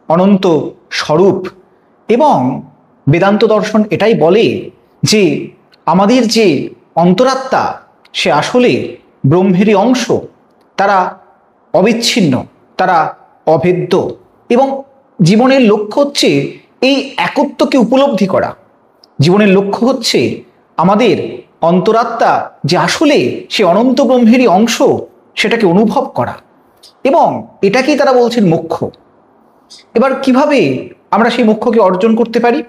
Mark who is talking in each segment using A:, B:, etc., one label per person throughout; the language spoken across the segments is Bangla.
A: অনন্ত স্বরূপ। এবং বেদান্ত দর্শন এটাই বলে যে আমাদের যে অন্তরাত্মা সে আসলে ব্রহ্মেরই অংশ, তারা অবিচ্ছিন্ন, তারা অভেদ্য। এবং জীবনের লক্ষ্য হচ্ছে এই একত্বকে উপলব্ধি করা। জীবনের লক্ষ্য হচ্ছে আমাদের অন্তরাত্মা যে আসলে সে অনন্ত ব্রহ্মেরই অংশ সেটাকে অনুভব করা, এবং এটাকেই তারা বলছেন মোক্ষ। এবার কিভাবে আমরা সেই মোক্ষকে অর্জন করতে পারি?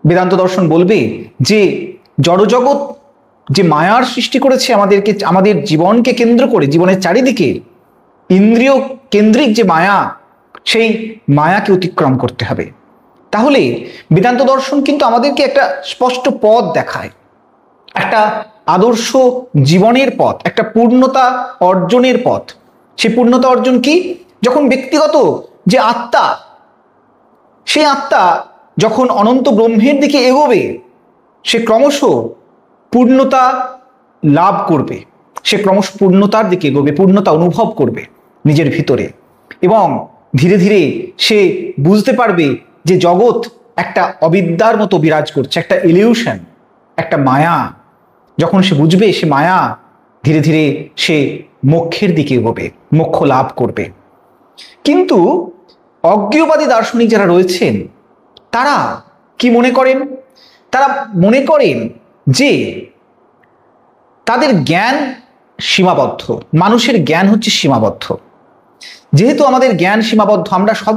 A: বেদান্ত দর্শন বলবে যে জড়জগৎ যে মায়ার সৃষ্টি করেছে আমাদেরকে, আমাদের জীবনকে কেন্দ্র করে, জীবনের চারিদিকে ইন্দ্রিয় কেন্দ্রিক যে মায়া, সেই মায়াকে অতিক্রম করতে হবে। তাহলে বেদান্ত দর্শন কিন্তু আমাদেরকে একটা স্পষ্ট পথ দেখায়, একটা আদর্শ জীবনের পথ, একটা পূর্ণতা অর্জনের পথ। সেই পূর্ণতা অর্জন কি? যখন ব্যক্তিগত যে আত্মা, সেই আত্মা যখন অনন্ত ব্রহ্মের দিকে এগোবে, সে ক্রমশ পূর্ণতা লাভ করবে, সে ক্রমশ পূর্ণতার দিকে এগোবে, পূর্ণতা অনুভব করবে নিজের ভিতরে। এবং ধীরে ধীরে সে বুঝতে পারবে যে জগৎ একটা অবিদ্যার মতো বিরাজ করছে, একটা ইলিউশন, একটা মায়া। যখন সে বুঝবে সে মায়া, ধীরে ধীরে সে মোক্ষের দিকে এগোবে, মোক্ষ লাভ করবে। কিন্তু অজ্ঞেয়বাদী দার্শনিক যারা রয়েছেন তারা কি মনে করেন? তারা মনে করেন যে তাদের জ্ঞান সীমাবদ্ধ, মানুষের জ্ঞান হচ্ছে সীমাবদ্ধ। যেহেতু আমাদের জ্ঞান সীমাবদ্ধ, আমরা সব